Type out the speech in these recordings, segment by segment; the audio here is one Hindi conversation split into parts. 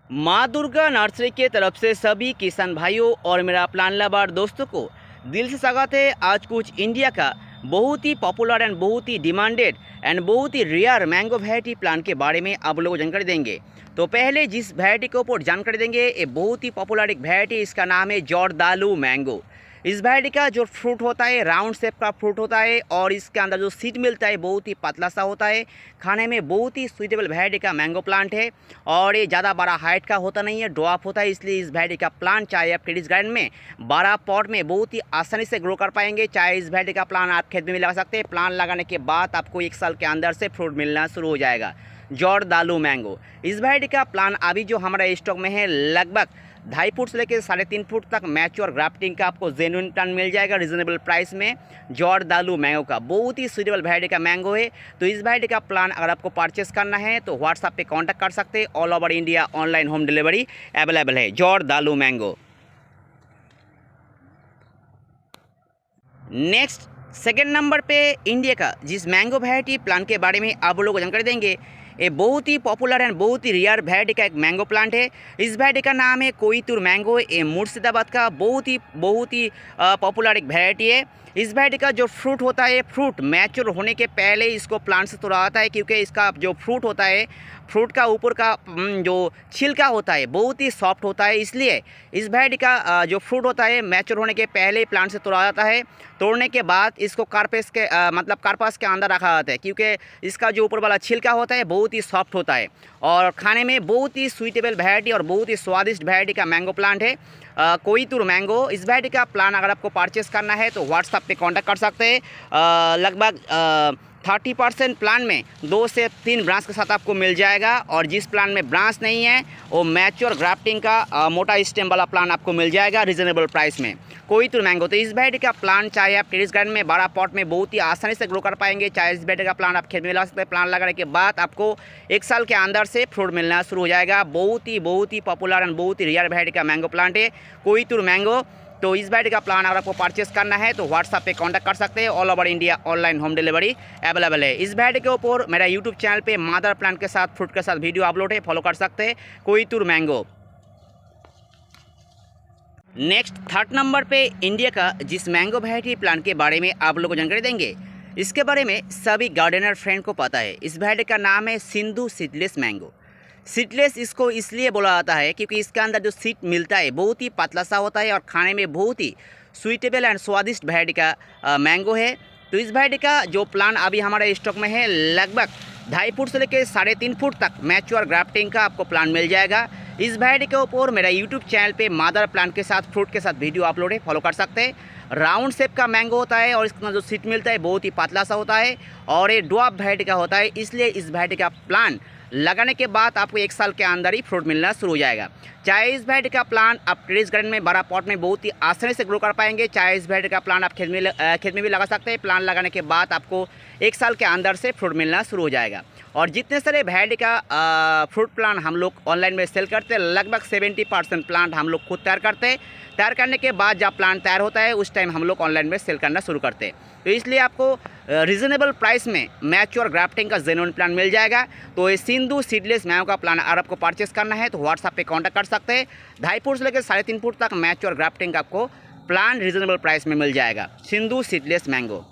माँ दुर्गा नर्सरी के तरफ से सभी किसान भाइयों और मेरा प्लान लवर दोस्तों को दिल से स्वागत है। आज कुछ इंडिया का बहुत ही पॉपुलर एंड बहुत ही डिमांडेड एंड बहुत ही रेयर मैंगो वैरायटी प्लान के बारे में आप लोगों को जानकारी देंगे। तो पहले जिस वैरायटी के ऊपर जानकारी देंगे ये बहुत ही पॉपुलर एक वैरायटी, इसका नाम है जॉर्दालू मैंगो। इस वैरायटी का जो फ्रूट होता है राउंड शेप का फ्रूट होता है और इसके अंदर जो सीड मिलता है बहुत ही पतला सा होता है। खाने में बहुत ही सुइटेबल वैरायटी का मैंगो प्लांट है और ये ज़्यादा बड़ा हाइट का होता नहीं है, ड्वार्फ होता है। इसलिए इस वैरायटी का प्लांट चाहे आप टेरेस गार्डन में 12 पॉट में बहुत ही आसानी से ग्रो कर पाएंगे। चाहे इस वैरायटी का प्लांट आप खेत में भी लगा सकते हैं। प्लांट लगाने के बाद आपको 1 साल के अंदर से फ्रूट मिलना शुरू हो जाएगा। जॉर्दालू मैंगो इस वैरायटी का प्लांट अभी जो हमारा स्टॉक में है लगभग 2.5 फुट से लेकर 3.5 फुट तक मैच्योर ग्राफ्टिंग का आपको जेन्युइन प्लांट मिल जाएगा रिजनेबल प्राइस में। जॉर्दालू मैंगो का बहुत ही सुटेबल वैरायटी का मैंगो है। तो इस वैरायटी का प्लांट अगर आपको परचेस करना है तो व्हाट्सएप पे कांटेक्ट कर सकते हैं। All over India online home delivery available है। जॉर्दालू मैंगो। नेक्स्ट सेकेंड नंबर पे इंडिया का जिस मैंगो वैरायटी प्लांट के बारे में आप लोगों को जानकारी देंगे, ये बहुत ही पॉपुलर एंड बहुत ही रेयर वैरायटी का एक मैंगो प्लांट है। इस वैरायटी का नाम है कोयतूर मैंगो। ये मुर्शिदाबाद का बहुत ही पॉपुलर एक वैरायटी है। इस वैरायटी का जो फ्रूट होता है फ्रूट मैच्योर होने के पहले इसको प्लांट से तोड़ा आता है, क्योंकि इसका जो फ्रूट होता है फ्रूट का ऊपर का जो छिलका होता है बहुत ही सॉफ्ट होता है। इसलिए इस वैरायटी का जो फ्रूट होता है मैच्योर होने के पहले ही प्लांट से तोड़ा जाता है। तोड़ने के बाद इसको कार्पेस के मतलब कार्पास के अंदर रखा जाता है, क्योंकि इसका जो ऊपर वाला छिलका होता है बहुत ही सॉफ्ट होता है और खाने में बहुत ही स्वीटेबल वैरायटी और बहुत ही स्वादिष्ट वैरायटी का मैंगो प्लांट है कोयतूर मैंगो। इस वैरायटी का प्लांट अगर आपको परचेस करना है तो व्हाट्सएप पे कांटेक्ट कर सकते हैं। लगभग 30% प्लांट में 2 से 3 ब्रांच के साथ आपको मिल जाएगा और जिस प्लांट में ब्रांच नहीं है वो मैच्योर ग्राफ्टिंग का मोटा स्टेम वाला प्लांट आपको मिल जाएगा रिजनेबल प्राइस में। कोयतूर मैंगो। तो इस वैरायटी का प्लांट चाहे आप टेरेस गार्डन में 12 पॉट में बहुत ही आसानी से ग्रो कर पाएंगे। चाहे इस वैरायटी का प्लांट आप खेत में लगा सकते हैं। प्लांट लगाने के बाद आपको 1 साल के अंदर से फ्रूट मिलना शुरू हो जाएगा। बहुत ही पॉपुलर एंड बहुत ही रेयर वैरायटी का मैंगो प्लांट है कोयतूर मैंगो। तो इस वैरायटी का प्लान अगर आपको परचेस करना है तो व्हाट्सएप पे कांटेक्ट कर सकते हैं। All over India online home delivery available है। इस वैरायटी के ऊपर मेरा यूट्यूब चैनल पे मदर प्लांट के साथ फ्रूट के साथ वीडियो अपलोड है, फॉलो कर सकते हैं। Koitur mango. Next third number पे इंडिया का जिस मैंगो वैरायटी प्लांट के बारे में आप लोगों को जानकारी देंगे, इसके बारे में सभी गार्डनर फ्रेंड को पता है। इस वैरायटी का नाम है सिंधु सीडलेस मैंगो। सीडलेस इसको इसलिए बोला जाता है क्योंकि इसके अंदर जो सीड मिलता है बहुत ही पतला सा होता है और खाने में बहुत ही स्वीटेबल एंड स्वादिष्ट वैरायटी का मैंगो है। तो इस वैरायटी का जो प्लांट अभी हमारे स्टॉक में है लगभग 2.5 फुट से लेकर 3.5 फुट तक मैच्योर ग्राफ्टिंग का आपको प्लांट मिल जाएगा। इस वैरायटी के ऊपर मेरा यूट्यूब चैनल पे मदर प्लांट के साथ फ्रूट के साथ वीडियो अपलोड है, फॉलो कर सकते हैं। राउंड शेप का मैंगो होता है और इसका जो सीड मिलता है बहुत ही पतला सा होता है और ये ड्वार्फ वैरायटी का होता है। इसलिए इस वैरायटी का प्लांट लगाने के बाद आपको 1 साल के अंदर ही फ्रूट मिलना शुरू हो जाएगा। चाहे इस वैरायटी का प्लांट आप टेरेस गार्डन में 12 पॉट में बहुत ही आसानी से ग्रो कर पाएंगे। चाहे इस वैरायटी का प्लांट आप खेत में भी लगा सकते हैं। प्लांट लगाने के बाद आपको 1 साल के अंदर से फ्रूट मिलना शुरू हो जाएगा। और जितने सारे वैरायटी का फ्रूट प्लांट हम लोग ऑनलाइन में सेल करते हैं लगभग 70% प्लांट हम लोग खुद तैयार करते हैं। तैयार करने के बाद जब प्लांट तैयार होता है उस टाइम हम लोग ऑनलाइन में सेल करना शुरू करते हैं। तो इसलिए आपको रिजनेबल प्राइस में मैच्योर ग्राफ्टिंग का जेन्युइन प्लान मिल जाएगा। तो ये सिंधु सीडलेस मैंगो का प्लान अगर आपको परचेस करना है तो व्हाट्सएप पे कांटेक्ट कर सकते हैं। 2.5 फुट से लेकर 3.5 फुट तक मैच्योर ग्राफ्टिंग का आपको प्लान रिजनेबल प्राइस में मिल जाएगा। Sindhu seedless mango.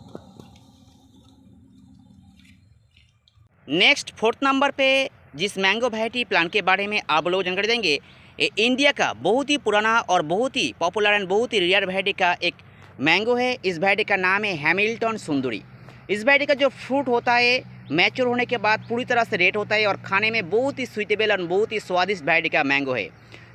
Next fourth number पे जिस मैंगो वैरायटी प्लांट के बारे में आप लोग जानकारी देंगे, ये इंडिया का बहुत ही पुराना और बहुत ही पॉपुलर एंड बहुत ही रेयर वैरायटी का एक मैंगो है। इस वैरायटी का नाम है हैमिल्टन सुंदरी। इस वैरायटी का जो फ्रूट होता है मैच्योर होने के बाद पूरी तरह से रेड होता है और खाने में बहुत ही स्वीटेबल और बहुत ही स्वादिष्ट वैरायटी का मैंगो है।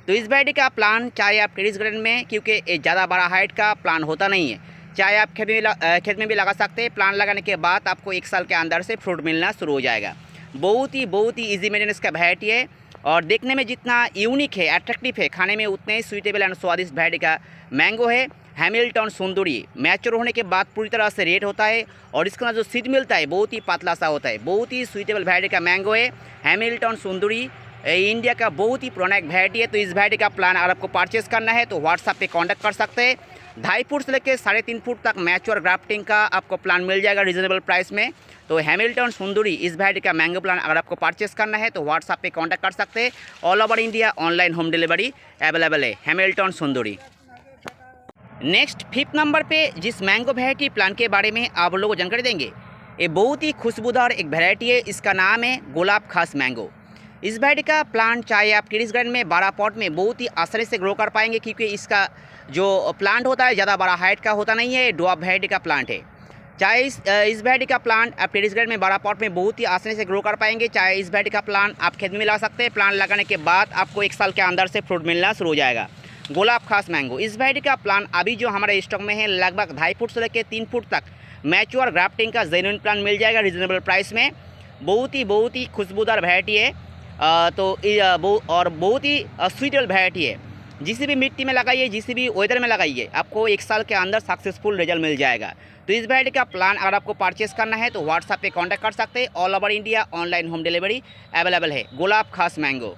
तो इस वैरायटी का प्लांट चाहे आप टेरेस गार्डन में, क्योंकि ये ज़्यादा बड़ा हाइट का प्लांट होता नहीं है, चाहे आप खेत में भी लगा सकते हैं। प्लांट लगाने के बाद आपको 1 साल के अंदर से फ्रूट मिलना शुरू हो जाएगा। बहुत ही ईजी मेंटेनेंस का वैरायटी है और देखने में जितना यूनिक है अट्रैक्टिव है खाने में उतने ही स्वीटेबल एंड स्वादिष्ट वैरायटी का मैंगो है हैमिल्टन सुंदरी। मैच्योर होने के बाद पूरी तरह से रेड होता है और इसका जो सीड मिलता है बहुत ही पतला सा होता है। बहुत ही स्वीटेबल वैरायटी का मैंगो है हैमिल्टन सुंदरी इंडिया का बहुत ही पुराना एक वैरायटी है। तो इस वैरायटी का प्लान अगर आपको परचेस करना है तो व्हाट्सएप पे कांटेक्ट कर सकते हैं। 2.5 फुट से लेकर 3.5 फुट तक मैच्योर ग्राफ्टिंग का आपको प्लान मिल जाएगा रिजनेबल प्राइस में। तो हैमिल्टन सुंदरी इस वैरायटी का मैंगो प्लान अगर आपको परचेस करना है तो व्हाट्सएप पे कांटेक्ट कर सकते हैं। All over India online home delivery available है हैमिल्टन सुंदरी। नेक्स्ट 5th नंबर पे जिस मैंगो वैरायटी प्लान के बारे में आप लोगों को जानकारी देंगे, ये बहुत ही खुशबूदार एक वैरायटी है। इसका नाम है गुलाब खास मैंगो। इस वैरायटी का प्लांट चाहे आप टेरेस गार्डन में 12 पॉट में बहुत ही आसानी से ग्रो कर पाएंगे, क्योंकि इसका जो प्लांट होता है ज़्यादा बड़ा हाइट का होता नहीं है, डॉर्फ वैरायटी का प्लांट है। चाहे इस वैरायटी का प्लांट आप टेरेस गार्डन में 12 पॉट में बहुत ही आसानी से ग्रो कर पाएंगे। चाहे इस वैरायटी का प्लांट आप खेत में लगा सकते हैं। प्लांट लगाने के बाद आपको 1 साल के अंदर से फ्रूट मिलना शुरू हो जाएगा। गुलाब खास मैंगो इस वैरायटी का प्लांट अभी जो हमारे स्टॉक में है लगभग 2.5 फुट से लेकर 3 फुट तक मैच्योर ग्राफ्टिंग का जेन्युइन प्लांट मिल जाएगा रिजनेबल प्राइस में। बहुत ही खुशबूदार वैरायटी है। और बहुत ही स्वीटेबल वैरायटी है। जिस भी मिट्टी में लगाइए, जिस भी वेदर में लगाइए, आपको 1 साल के अंदर सक्सेसफुल रिजल्ट मिल जाएगा। तो इस वैरायटी का प्लान अगर आपको परचेस करना है तो व्हाट्सएप पे कांटेक्ट कर सकते हैं। All over India online home delivery available है गुलाब खास मैंगो।